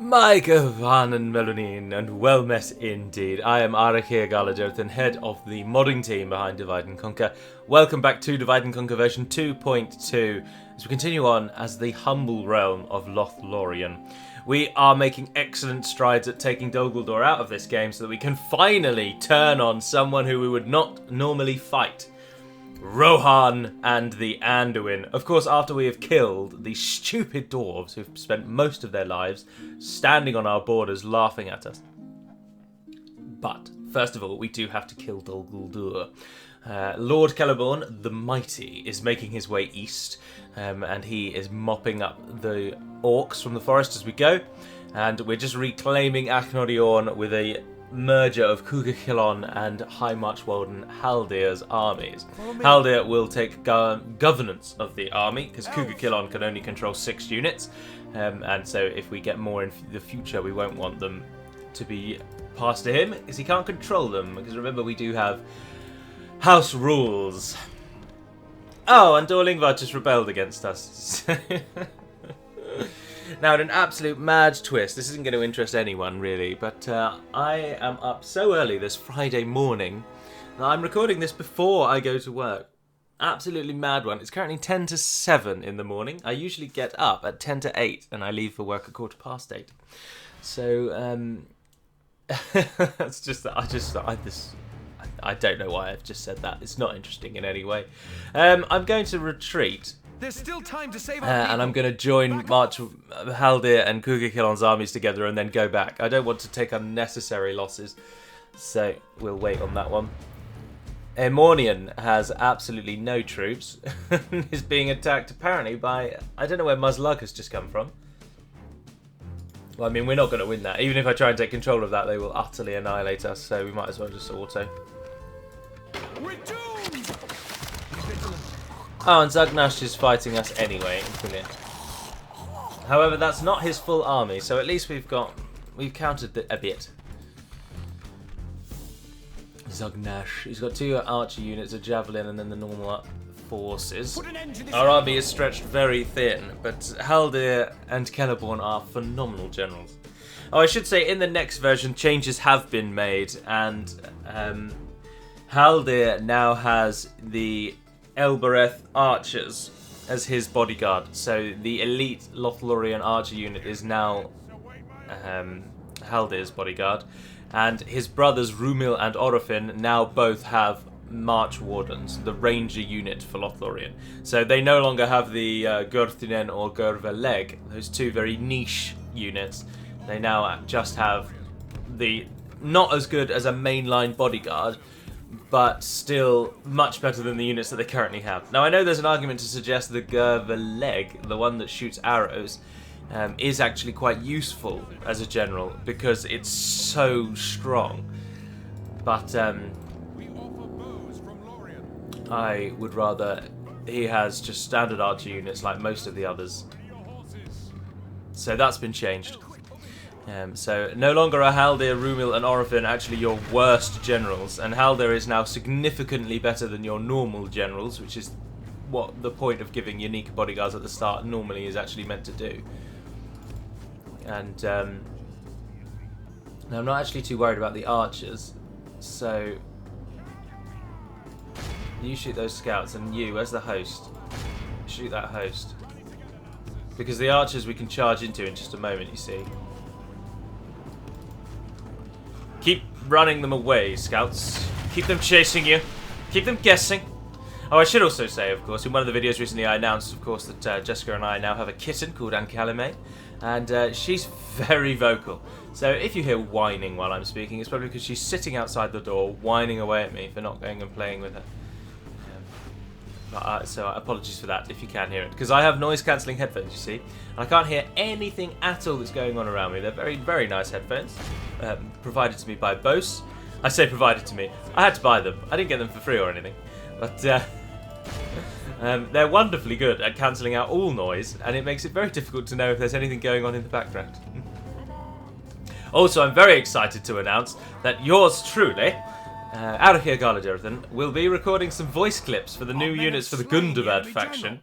Micah Van and Melonin, and well met indeed. I am Adrian, head of the modding team behind Divide and Conquer. Welcome back to Divide and Conquer version 2.2 as we continue on as the humble realm of Lothlórien. We are making excellent strides at taking Dol Guldur out of this game so that we can finally turn on someone who we would not normally fight. Rohan and the Anduin. Of course, after we have killed the stupid dwarves who've spent most of their lives standing on our borders laughing at us. But, first of all, we do have to kill Dol Guldur. Lord Celeborn, the Mighty, is making his way east, and he is mopping up the orcs from the forest as we go. And we're just reclaiming Lothlórien with a merger of Khazad-dum and High Marchwalden Haldir's armies. Haldir will take governance of the army because Khazad-dum can only control 6 units, and so if we get more in the future we won't want them to be passed to him because he can't control them, because remember we do have house rules. Oh, and Dorlingvar just rebelled against us. Now, in an absolute mad twist, this isn't going to interest anyone really, but I am up so early this Friday morning that I'm recording this before I go to work. Absolutely mad one. It's currently 10 to 7 in the morning. I usually get up at 10 to 8 and I leave for work at 8:15. So, it's just that I don't know why I've just said that. It's not interesting in any way. I'm going to retreat. There's still time to save and I'm going to join March Haldir and Khazad-dum's armies together and then go back. I don't want to take unnecessary losses, so we'll wait on that one. Emornian has absolutely no troops and is being attacked apparently by... I don't know where Muslug has just come from. Well, I mean, we're not going to win that. Even if I try and take control of that, they will utterly annihilate us, so we might as well just auto. We're doomed! Oh, and Zugnash is fighting us anyway. Brilliant. However, that's not his full army, so at least we've countered a bit. Zugnash. He's got 2 archer units, a javelin, and then the normal forces. Our army is stretched very thin, but Haldir and Celeborn are phenomenal generals. Oh, I should say, in the next version, changes have been made, and Haldir now has the Elbereth archers as his bodyguard, so the elite Lothlórien archer unit is now Haldir's bodyguard, and his brothers Rumil and Orofin now both have March Wardens, the ranger unit for Lothlórien. So they no longer have the Gurthinen or Gurveleg, those 2 very niche units. They now just have the not as good as a mainline bodyguard, but still much better than the units that they currently have. Now, I know there's an argument to suggest the Gurveleg, the one that shoots arrows, is actually quite useful as a general because it's so strong. But I would rather he has just standard archer units like most of the others. So that's been changed. So no longer are Haldir, Rumil and Orofin actually your worst generals, and Haldir is now significantly better than your normal generals, which is what the point of giving unique bodyguards at the start normally is actually meant to do. And now I'm not actually too worried about the archers, so you shoot those scouts, and you, as the host, shoot that host. Because the archers we can charge into in just a moment, you see. Keep running them away, scouts. Keep them chasing you. Keep them guessing. Oh, I should also say, of course, in one of the videos recently I announced, of course, that Jessica and I now have a kitten called Ankalime, and she's very vocal. So if you hear whining while I'm speaking, it's probably because she's sitting outside the door whining away at me for not going and playing with her. So apologies for that if you can hear it, because I have noise-cancelling headphones, you see, and I can't hear anything at all that's going on around me. They're very, very nice headphones, provided to me by Bose. I say provided to me. I had to buy them. I didn't get them for free or anything, but they're wonderfully good at cancelling out all noise, and it makes it very difficult to know if there's anything going on in the background. Also, I'm very excited to announce that yours truly, Adrian, will be recording some voice clips for the new units for the Gundabad faction,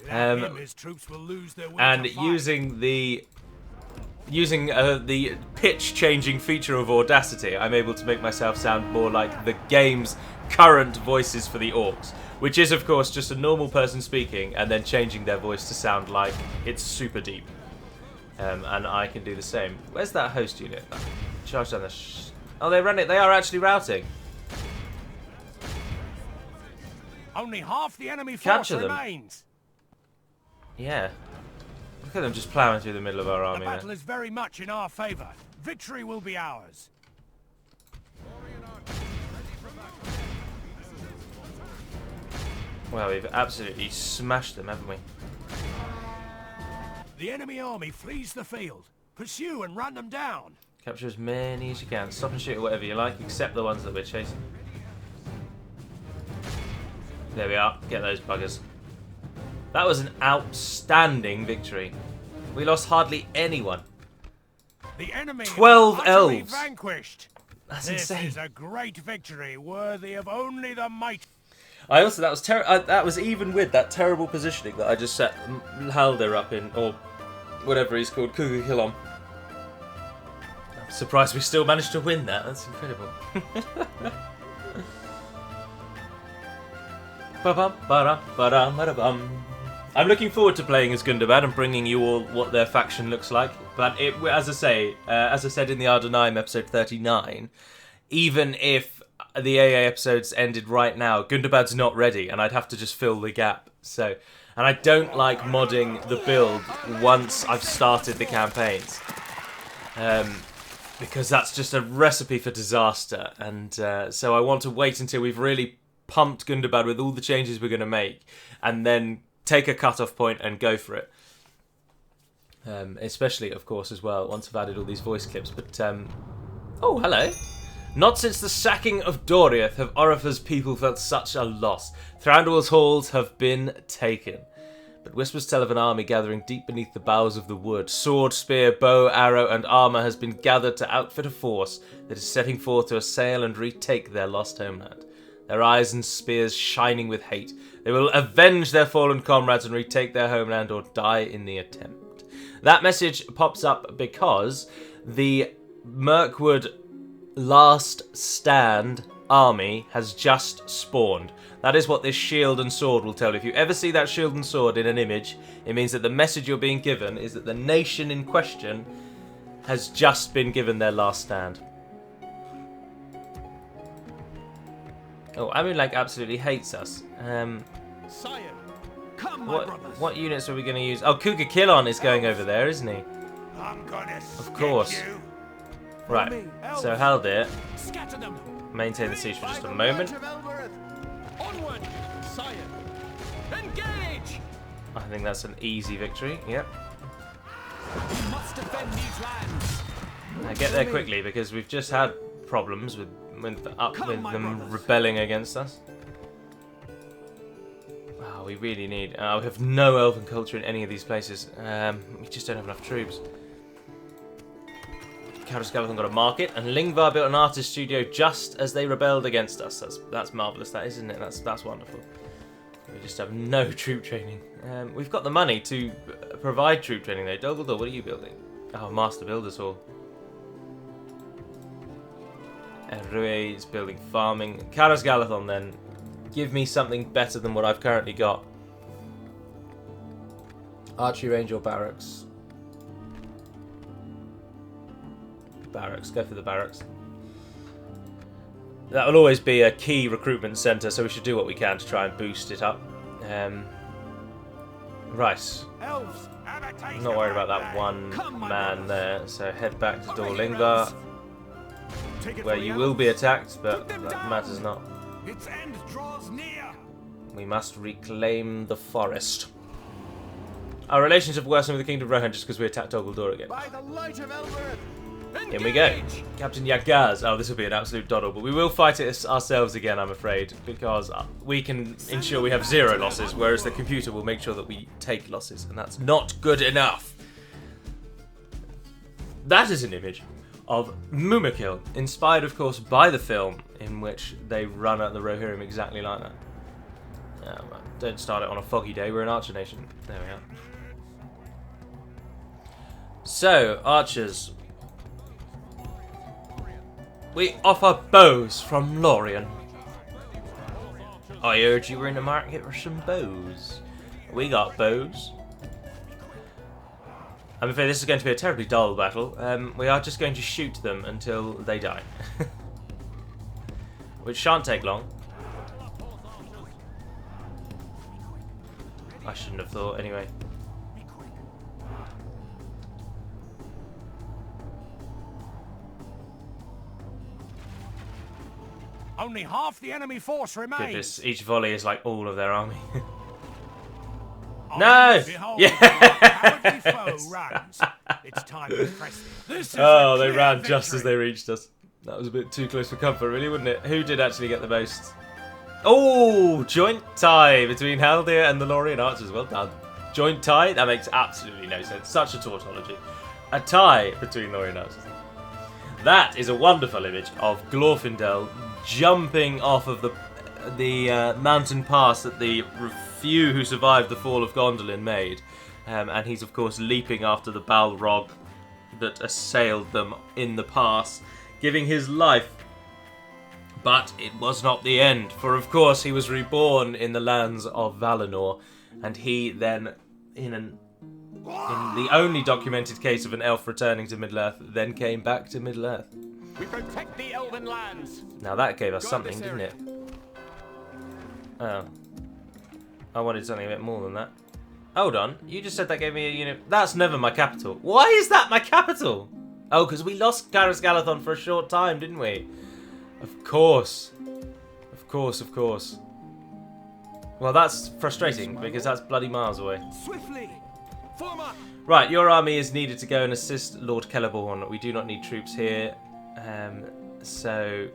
and using the using the pitch-changing feature of Audacity, I'm able to make myself sound more like the game's current voices for the orcs, which is, of course, just a normal person speaking and then changing their voice to sound like it's super deep. And I can do the same. Where's that host unit? Charge down the... Oh, they ran it. They are actually routing. Only half the enemy force Capture them. remains. Yeah. Look at them just ploughing through the middle of our The army battle there. is very much in our favor. Victory will be ours. Well, we've absolutely smashed them, haven't we? The enemy army flees the field. Pursue and run them down. Capture as many as you can. Stop and shoot at whatever you like, except the ones that we're chasing. There we are. Get those buggers. That was an outstanding victory. We lost hardly anyone. The enemy 12 utterly elves. Vanquished. That's This insane. is a great victory, worthy of only the might. I also that was even with that terrible positioning that I just set Halder up in, or whatever he's called, Kugakilon. I'm surprised we still managed to win that. That's incredible. I'm looking forward to playing as Gundabad and bringing you all what their faction looks like. But as I said in the Ardenheim episode 39, even if the AA episodes ended right now, Gundabad's not ready, and I'd have to just fill the gap. So, and I don't like modding the build once I've started the campaigns, because that's just a recipe for disaster. And so I want to wait until we've really pumped Gundabad with all the changes we're going to make, and then take a cut-off point and go for it. Especially, of course, as well, once I've added all these voice clips. But, oh, hello. Not since the sacking of Doriath have Orifa's people felt such a loss. Thranduil's halls have been taken. But whispers tell of an army gathering deep beneath the boughs of the wood. Sword, spear, bow, arrow, and armour has been gathered to outfit a force that is setting forth to assail and retake their lost homeland. Their eyes and spears shining with hate. They will avenge their fallen comrades and retake their homeland or die in the attempt. That message pops up because the Mirkwood Last Stand army has just spawned. That is what this shield and sword will tell you. If you ever see that shield and sword in an image, it means that the message you're being given is that the nation in question has just been given their last stand. Oh, Amun absolutely hates us. Sire, come, my brothers. What units are we going to use? Oh, Kugakilon is going over there, isn't he? I'm gonna Of course. you. Right, so Haldir, Scatter them. maintain the siege for just a moment. Onward, sire. Engage. I think that's an easy victory, yep. We must defend these lands. Now get there quickly, because we've just had problems with them rebelling against us. Oh, we really need... we have no elven culture in any of these places. We just don't have enough troops. Khazad-dum got a market, and Lingvar built an artist studio just as they rebelled against us. That's marvellous, that isn't it? That's wonderful. We just have no troop training. We've got the money to provide troop training though. Dumbledore, what are you building? Oh, Master Builders Hall. Rue is building farming. Khazad-dum then. Give me something better than what I've currently got. Archery range or barracks? Barracks. Go for the barracks. That will always be a key recruitment centre, so we should do what we can to try and boost it up. Right. I'm not worried about that one man there, so head back to Dorlingvar, where you will be attacked, but that matters not. Its end draws near. We must reclaim the forest. Our relations have worsened with the Kingdom of Rohan just because we attacked Dol again. By the light of Elbereth. In we go. Captain Yagaz. Oh, this will be an absolute doddle, but we will fight it ourselves again, I'm afraid, because we can ensure we have 0 losses, whereas the computer will make sure that we take losses, and that's not good enough. That is an image of Mumakil, inspired, of course, by the film, in which they run at the Rohirrim exactly like that. Don't start it on a foggy day, we're an Archer Nation. There we are. So, archers. We offer bows from Lothlórien. I heard you were in the market for some bows. We got bows. I'm afraid this is going to be a terribly dull battle. We are just going to shoot them until they die. Which shan't take long. I shouldn't have thought, anyway. Only half the enemy force remains. Goodness, each volley is like all of their army. No! Yes! It's time to press this. Oh, they ran just as they reached us. That was a bit too close for comfort, really, wouldn't it? Who did actually get the most? Oh, joint tie between Haldir and the Lothlórien archers. Well done. Joint tie? That makes absolutely no sense. Such a tautology. A tie between Lothlórien archers. That is a wonderful image of Glorfindel jumping off of the mountain pass that the few who survived the fall of Gondolin made. And he's, of course, leaping after the Balrog that assailed them in the pass, giving his life. But it was not the end, for of course he was reborn in the lands of Valinor, and he then, in the only documented case of an elf returning to Middle-earth, then came back to Middle-earth. We protect the elven lands. Now that gave us something, didn't it? Oh. I wanted something a bit more than that. Hold on, you just said that gave me a unit. That's never my capital. Why is that my capital? Oh, because we lost Garrus Galathon for a short time, didn't we? Of course. Of course, of course. Well, that's frustrating, because that's bloody miles away. Swiftly! Form up! Right, your army is needed to go and assist Lord Celeborn. We do not need troops here. So...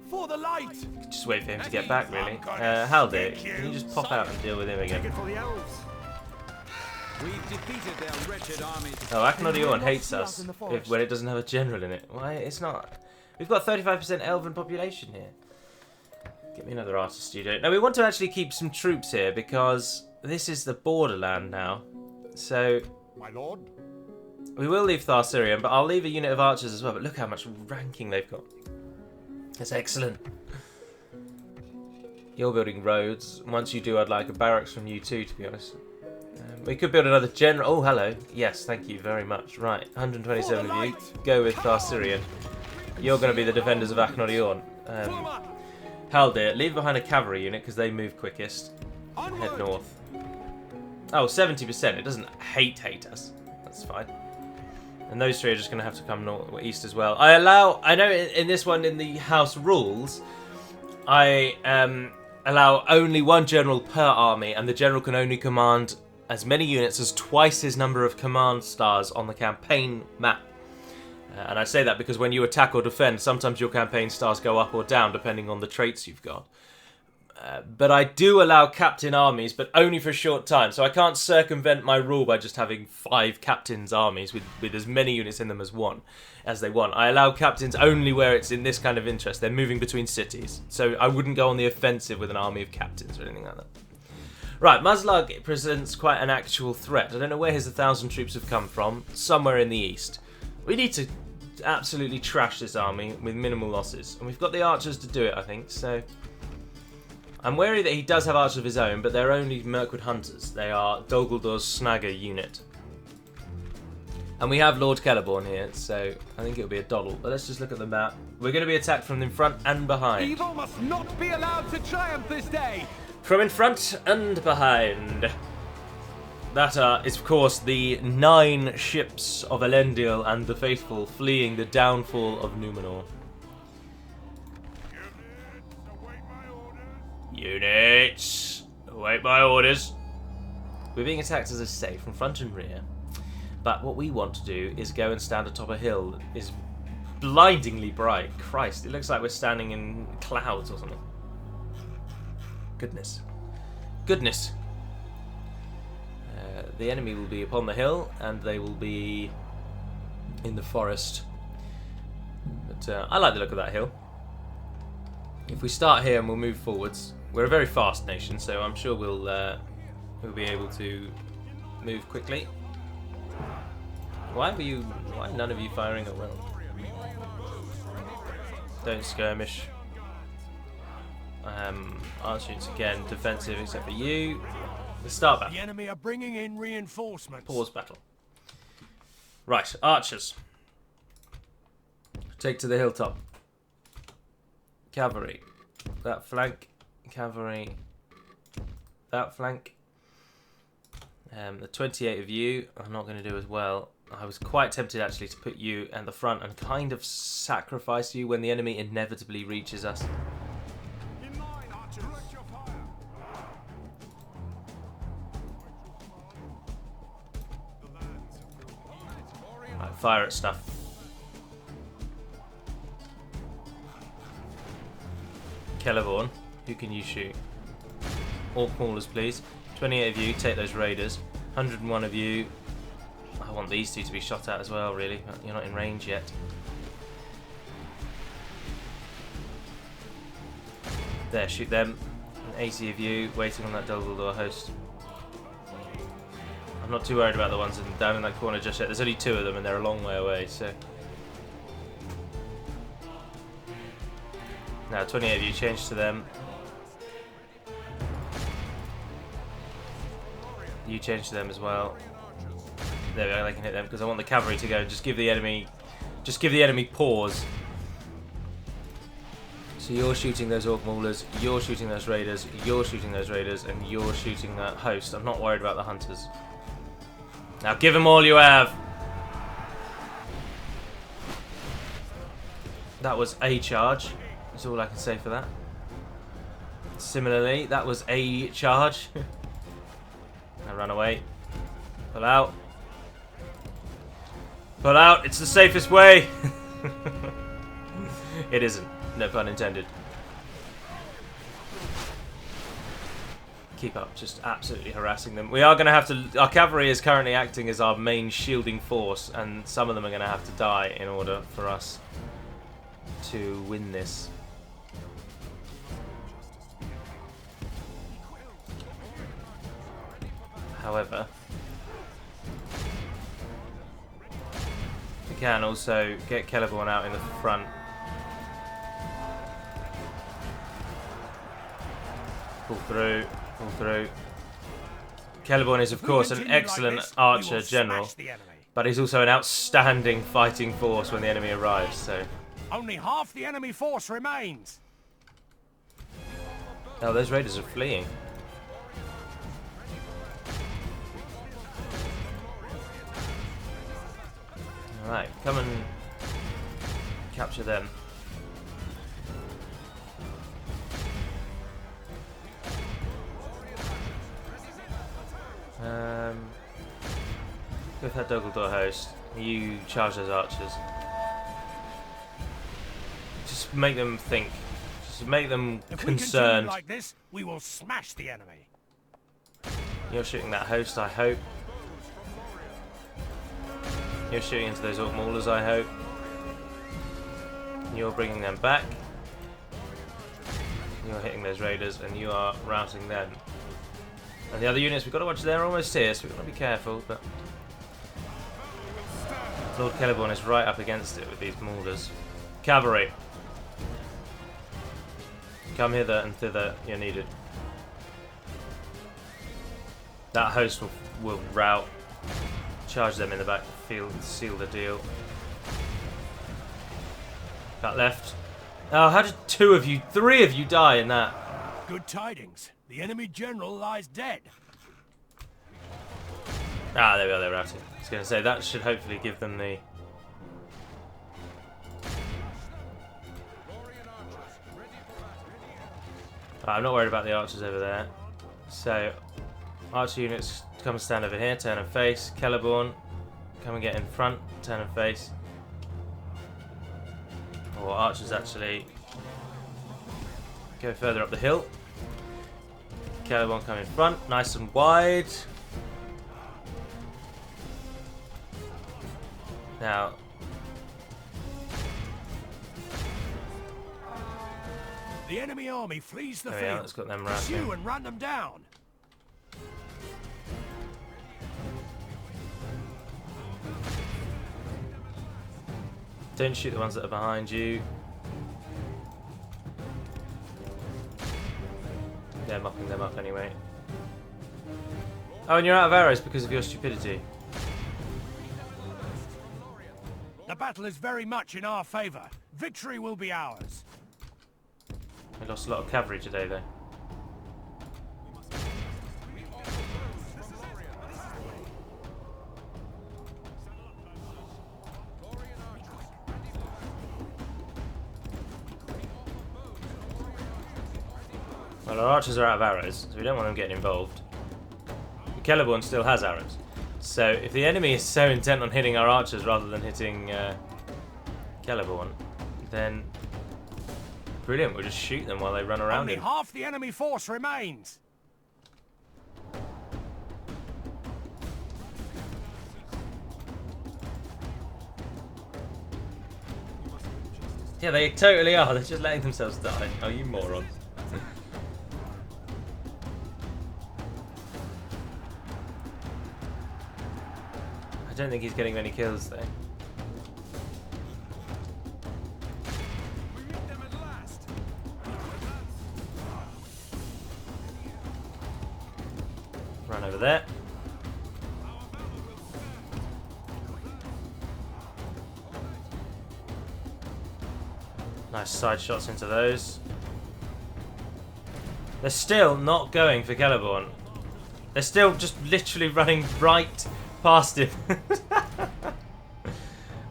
For the light! just wait for him to get back, really. Haldir, can you just pop out and deal with him again? For the elves. We've defeated their wretched armies. Oh, Akhnodiorn hates us when it doesn't have a general in it. Why? It's not... We've got 35% elven population here. Get me another artist studio. Now, we want to actually keep some troops here because this is the borderland now. So... My lord? we will leave Tharsirion, but I'll leave a unit of archers as well. But look how much ranking they've got. That's excellent. You're building roads. Once you do, I'd like a barracks from you too, to be honest. We could build another general. Oh, hello. Yes, thank you very much. Right, 127 of you. Go with Tharsirion. You're going to be the defenders of Akhnodiorn. Haldir, leave behind a cavalry unit because they move quickest. Head north. Oh, 70%. It doesn't hate us. That's fine. And those three are just going to have to come north or east as well. I know in this one, in the house rules, I allow only one general per army, and the general can only command as many units as twice his number of command stars on the campaign map. And I say that because when you attack or defend, sometimes your campaign stars go up or down depending on the traits you've got. But I do allow captain armies, but only for a short time. So I can't circumvent my rule by just having 5 captains armies with as many units in them as they want. I allow captains only where it's in this kind of interest. They're moving between cities. So I wouldn't go on the offensive with an army of captains or anything like that. Right, Mazlag presents quite an actual threat. I don't know where his 1,000 troops have come from. Somewhere in the east. We need to absolutely trash this army with minimal losses. And we've got the archers to do it, I think. So I'm wary that he does have archers of his own, but they're only Mirkwood hunters. They are Dol Guldur Snagger unit. And we have Lord Celeborn here, so I think it'll be a doddle. But let's just look at the map. We're going to be attacked from in front and behind. Evil must not be allowed to triumph this day. From in front and behind. That is, of course, the 9 ships of Elendil and the Faithful fleeing the downfall of Numenor. Units, await my orders. We're being attacked, as I say, from front and rear. But what we want to do is go and stand atop a hill that is blindingly bright. Christ, it looks like we're standing in clouds or something. Goodness. Goodness. The enemy will be upon the hill, and they will be in the forest. But I like the look of that hill. If we start here and we'll move forwards, we're a very fast nation, so I'm sure we'll be able to move quickly. Why none of you firing at will? Don't skirmish. Archer units again, defensive except for you. Let's start battle. The enemy are bringing in reinforcements. Pause battle. Right, archers. Take to the hilltop. Cavalry. That flank. Cavalry. That flank. The 28 of you are not going to do as well. I was quite tempted actually to put you at the front and kind of sacrifice you when the enemy inevitably reaches us. In line, Archer. Direct your fire. Right, fire at stuff. Celeborn, who can you shoot? Orc maulers, please. 28 of you, take those raiders. 101 of you. I want these two to be shot at as well, really. You're not in range yet. There, shoot them. An 80 of you, waiting on that Dumbledore host. I'm not too worried about the ones down in that corner just yet. There's only 2 of them and they're a long way away, so... Now, 28 of you, change to them. You change to them as well. There we go, they can hit them because I want the cavalry to go. Just give the enemy pause. So you're shooting those orc maulers, you're shooting those raiders, you're shooting those raiders, and you're shooting that host. I'm not worried about the hunters. Now give them all you have. That was a charge. That's all I can say for that. Similarly, that was a charge. Now run away. Pull out. Pull out. It's the safest way. It isn't. No pun intended. Keep up. Just absolutely harassing them. We are going to have to... Our cavalry is currently acting as our main shielding force, and some of them are going to have to die in order for us to win this. However, we can also get Celeborn out in the front. Pull through, pull through. Celeborn is, of course, an excellent archer general, but he's also an outstanding fighting force when the enemy arrives, so... Only half the enemy force remains. Oh, those raiders are fleeing. Alright, come and capture them. Go with that Dumbledore host. You charge those archers. Just make them think. Just make them concerned. Like this, we will smash the enemy. You're shooting that host, I hope. You're shooting into those orc maulers, I hope. You're bringing them back. You're hitting those raiders, and you are routing them. And the other units, we've got to watch. They're almost here, so we've got to be careful. But Lord Celeborn is right up against it with these maulers. Cavalry, come hither and thither. You're needed. That host will rout. Charge them in the back of the field and seal the deal. Back left. Oh, how did 3 of you die in that? Good tidings. The enemy general lies dead. Ah, there we are, they're routed. I was going to say, that should hopefully give them the... I'm not worried about the archers over there. So, archer units come and stand over here, turn and face. Celeborn, come and get in front, turn and face. Or archers actually go further up the hill. Celeborn come in front, nice and wide. Now, the enemy army flees the there field. we are, let's got them Pursue routing. and run them down. Don't shoot the ones that are behind you. They're mopping them up anyway. Oh, and you're out of arrows because of your stupidity. The battle is very much in our favor. Victory will be ours. We lost a lot of cavalry today, though. Well, our archers are out of arrows, so we don't want them getting involved. Celeborn still has arrows. So if the enemy is so intent on hitting our archers rather than hitting Celeborn, then brilliant, we'll just shoot them while they run around Only him. half the enemy force remains. Yeah, they totally are. They're just letting themselves die. Oh, you morons. I don't think he's getting many kills though. Run over there. Nice side shots into those. They're still not going for Celeborn. They're still just literally running right past him.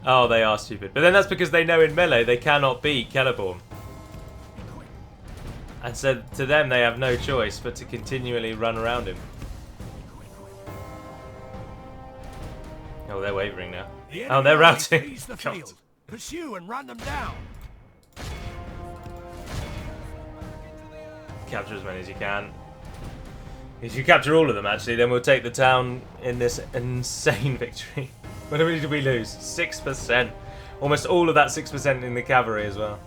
Oh, they are stupid. But then that's because they know in melee they cannot beat Celeborn. And so to them they have no choice but to continually run around him. Oh, they're wavering now. Oh, they're routing. The field. Pursue and run them down. Capture as many as you can. If you capture all of them, actually, then we'll take the town in this insane victory. What did we lose? 6%. Almost all of that 6% in the cavalry as well.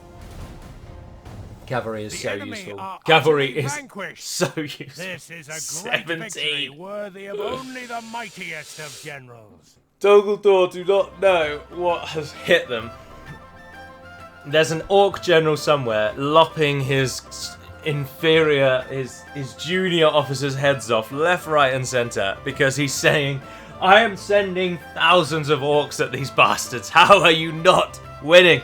Cavalry is so useful. Cavalry is so useful. This is a great victory worthy of only the mightiest of generals. Dogaldor do not know what has hit them. There's an orc general somewhere lopping his inferior, his junior officers' heads off left, right and centre because he's saying, I am sending thousands of orcs at these bastards. How are you not winning?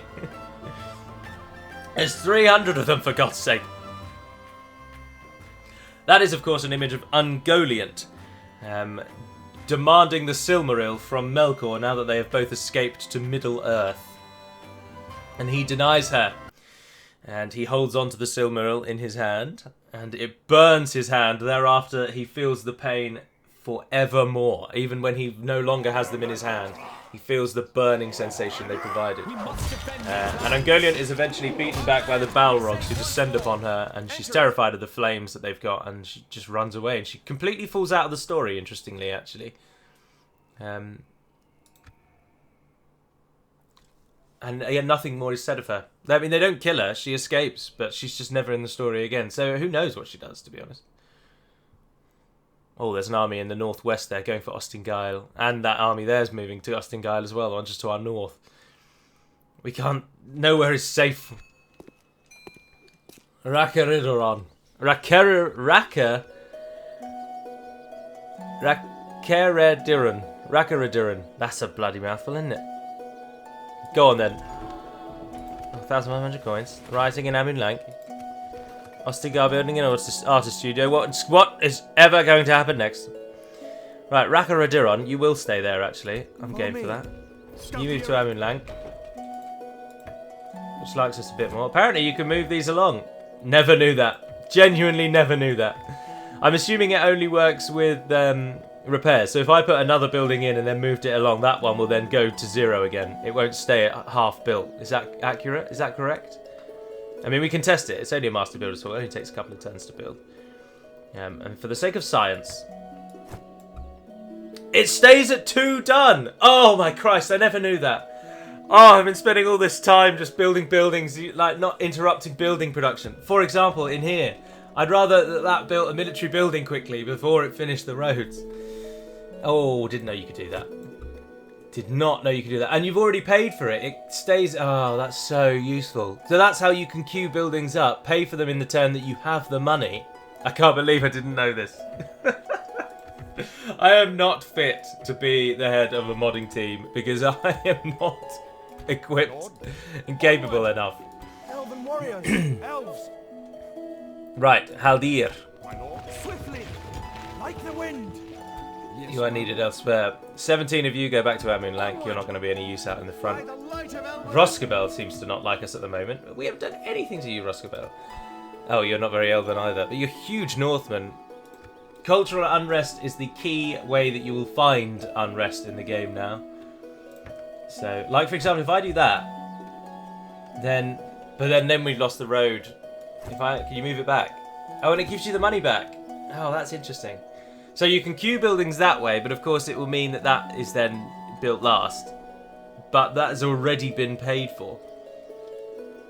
There's 300 of them, for God's sake. That is, of course, an image of Ungoliant demanding the Silmaril from Melkor now that they have both escaped to Middle-earth. And he denies her. And he holds on to the Silmaril in his hand, and it burns his hand. Thereafter, he feels the pain forevermore. Even when he no longer has them in his hand, he feels the burning sensation they provided. And Ungoliant is eventually beaten back by the Balrogs who descend upon her, and she's terrified of the flames that they've got, and she just runs away. And she completely falls out of the story, interestingly, actually. And again, nothing more is said of her. I mean, they don't kill her. She escapes, but she's just never in the story again. So who knows what she does, to be honest. Oh, there's an army in the northwest there going for Ostingile. And that army there's moving to Ostingile as well, on just to our north. We can't... Nowhere is safe. Rakeridoron. Rakeridiron. That's a bloody mouthful, isn't it? Go on then. 1,100 coins. Rising in Amun Lank. Ostigar building an artist studio. What is ever going to happen next? Right, Rakeridiron, you will stay there actually. I'm game for that. You move to Amun Lank, which likes us a bit more. Apparently you can move these along. Never knew that. Genuinely never knew that. I'm assuming it only works with repairs. So if I put another building in and then moved it along, that one will then go to 0 again. It won't stay at half built. Is that accurate? Is that correct? I mean, we can test it. It's only a master builder, so it only takes a couple of turns to build. And for the sake of science, it stays at 2 done. Oh my Christ, I never knew that. Oh, I've been spending all this time just building buildings, like not interrupting building production. For example, in here, I'd rather that built a military building quickly before it finished the roads. Oh, didn't know you could do that. Did not know you could do that. And you've already paid for it. It stays... Oh, that's so useful. So that's how you can queue buildings up. Pay for them in the turn that you have the money. I can't believe I didn't know this. I am not fit to be the head of a modding team because I am not equipped and capable enough. Elven warriors, elves. Right, Haldir. My lord, swiftly, like the wind. You are needed elsewhere. 17 of you go back to Amunlank. You're not going to be any use out in the front. Roskabel seems to not like us at the moment. We haven't done anything to you, Roskabel. Oh, you're not very elven either. But you're huge Northmen. Cultural unrest is the key way that you will find unrest in the game now. So, like for example, if I do that, then we've lost the road. Can you move it back? Oh, and it gives you the money back. Oh, that's interesting. So you can queue buildings that way, but of course it will mean that that is then built last. But that has already been paid for.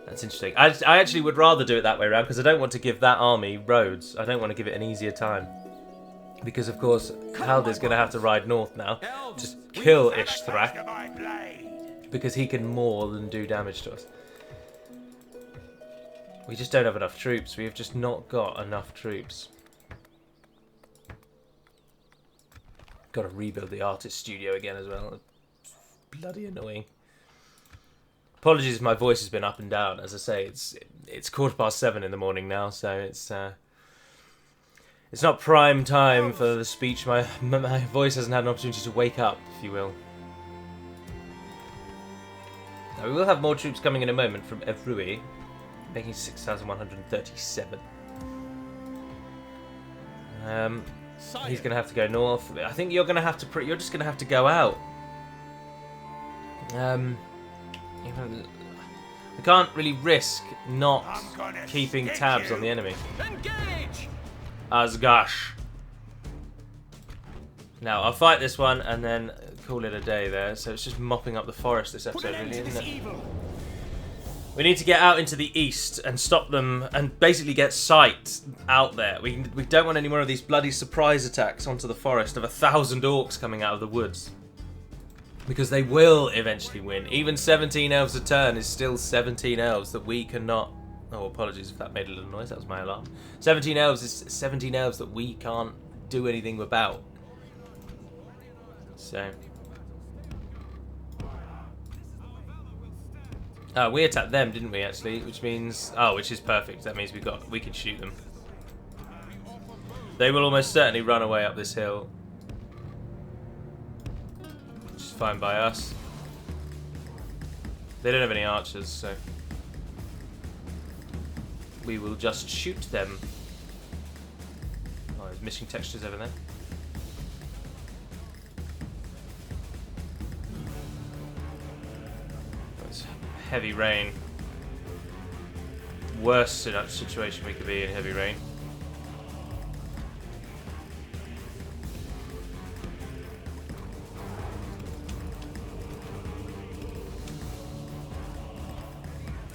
That's interesting. I actually would rather do it that way around because I don't want to give that army roads. I don't want to give it an easier time. Because of course Haldir's going to have to ride north now. Just kill Ishtrak. Because he can more than do damage to us. We just don't have enough troops. We have just not got enough troops. Got to rebuild the artist studio again as well. Bloody annoying. Apologies if my voice has been up and down. As I say, it's 7:15 in the morning now, so it's not prime time for the speech. My voice hasn't had an opportunity to wake up, if you will. Now, we will have more troops coming in a moment from Evrui, making 6,137. He's going to have to go north. I think you're going to have to... You're just going to have to go out. We can't really risk not keeping tabs on the enemy. Engage! Asgash. Now, I'll fight this one and then call it a day there. So it's just mopping up the forest this episode, really, isn't it? We need to get out into the east and stop them and basically get sight out there. We don't want any more of these bloody surprise attacks onto the forest of 1,000 orcs coming out of the woods. Because they will eventually win. Even 17 elves a turn is still 17 elves that we cannot... Oh, apologies if that made a little noise. That was my alarm. 17 elves is 17 elves that we can't do anything about. So... Oh, we attacked them, didn't we, actually? Which means... Oh, which is perfect. That means we can shoot them. They will almost certainly run away up this hill. Which is fine by us. They don't have any archers, so... we will just shoot them. Oh, there's missing textures over there. Heavy rain. Worst situation we could be in, heavy rain.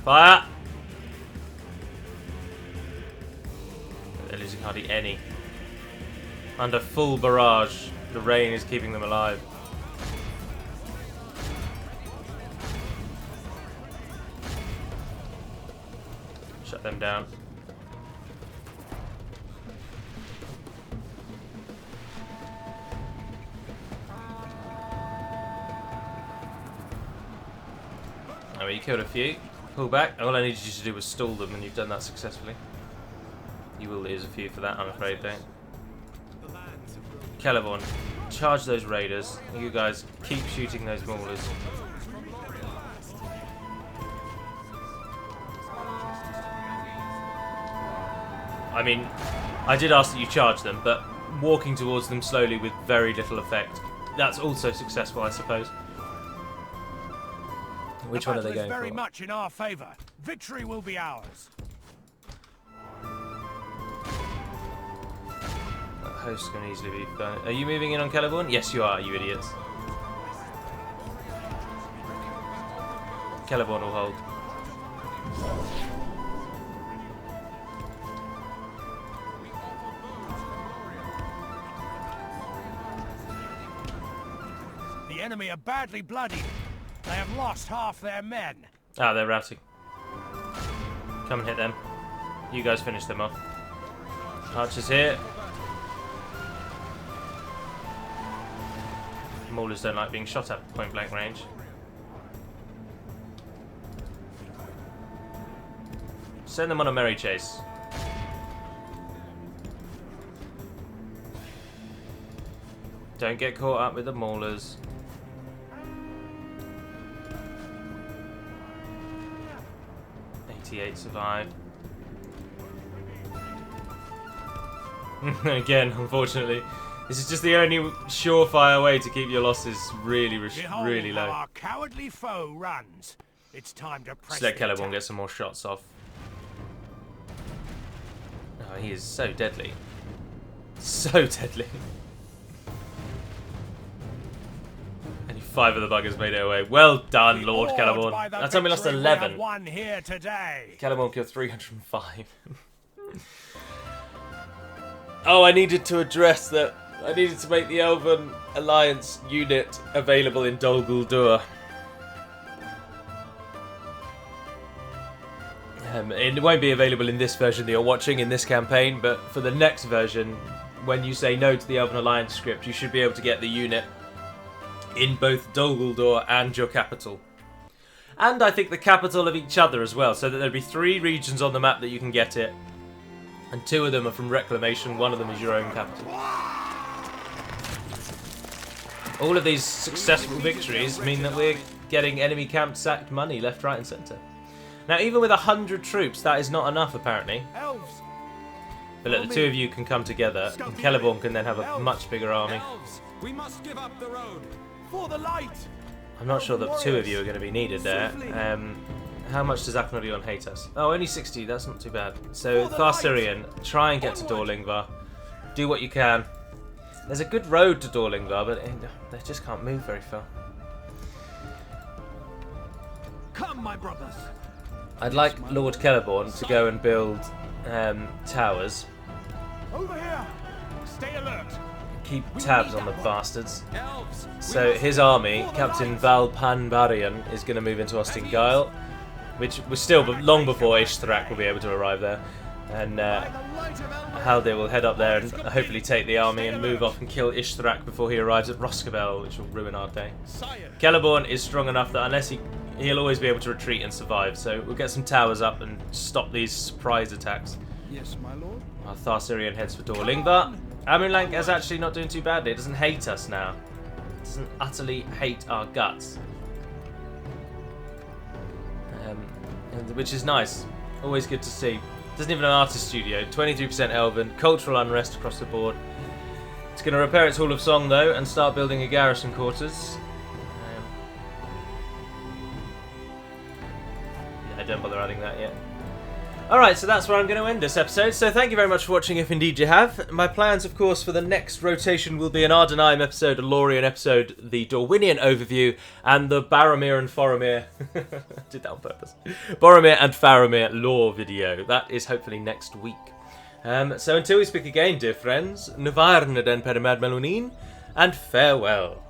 Fire! They're losing hardly any. Under full barrage, the rain is keeping them alive. Shut them down. Oh, you killed a few. Pull back. All I needed you to do was stall them, and you've done that successfully. You will lose a few for that, I'm afraid, don't. Celeborn, charge those raiders. You guys keep shooting those maulers. I mean, I did ask that you charge them, but walking towards them slowly with very little effect. That's also successful, I suppose. Which one are they going very for? much in our favor. Victory will be ours. That host can easily be done. Are you moving in on Celeborn? Yes, you are, you idiots. Celeborn will hold. enemy are badly bloodied. They have lost half their men. Ah, they're routing. Come and hit them. You guys finish them off. Archers here. Maulers don't like being shot at point blank range. Send them on a merry chase. Don't get caught up with the maulers. Survived. Again, unfortunately, this is just the only surefire way to keep your losses really low. Our cowardly foe runs. It's time to press. Just let Khazad-dum get some more shots off. Oh, he is so deadly. So deadly. Only 5 of the buggers made it away. Well done, Lord Khazad-dum. That's time we lost 11. Won here today. Khazad-dum killed 305. Oh, I needed to address that. I needed to make the Elven Alliance unit available in Dol Guldur. It won't be available in this version that you're watching in this campaign, but for the next version, when you say no to the Elven Alliance script, you should be able to get the unit in both Dol Guldur and your capital. And I think the capital of each other as well, so that there'll be 3 regions on the map that you can get it. And 2 of them are from Reclamation, 1 of them is your own capital. All of these successful victories mean that we're getting enemy camp sacked money left, right and centre. Now even with 100 troops, that is not enough apparently. Elves. But look, the 2 of you can come together, and Khazad-dum can then have a much bigger army. Elves, we must give up the road. For the light. I'm not sure that 2 of you are going to be needed there. How much does Lothlórien hate us? Oh, only 60, that's not too bad. So, Tharsirian, try and get to Dorlingvar. Do what you can. There's a good road to Dorlingvar, but they just can't move very far. Come, my brothers. I'd like Lord Khazad-dum to go and build towers. Over here. Stay alert. Keep tabs on the bastards. So his army, Captain Valpanbarian, is going to move into Ostingile, which was still long before Ishtrak will be able to arrive there. And Haldir will head up there and hopefully take the army and move off and kill Ishtrak before he arrives at Roskabel, which will ruin our day. Khazad-dum is strong enough that unless he'll always be able to retreat and survive, so we'll get some towers up and stop these surprise attacks. Yes, my lord. Our Tharsirian heads for Dorlingvar. Amulank is actually not doing too badly. It doesn't hate us now. It doesn't utterly hate our guts. Which is nice. Always good to see. Doesn't even have an artist studio. 23% Elven. Cultural unrest across the board. It's going to repair its Hall of Song though and start building a garrison quarters. Yeah, don't bother adding that yet. Alright, so that's where I'm going to end this episode. So thank you very much for watching, if indeed you have. My plans, of course, for the next rotation will be an Ardenheim episode, a Lothlórien episode, the Dorwinian overview, and the Boromir and Faramir... did that on purpose. Boromir and Faramir lore video. That is hopefully next week. So until we speak again, dear friends, Navarne den per Melunin, and farewell.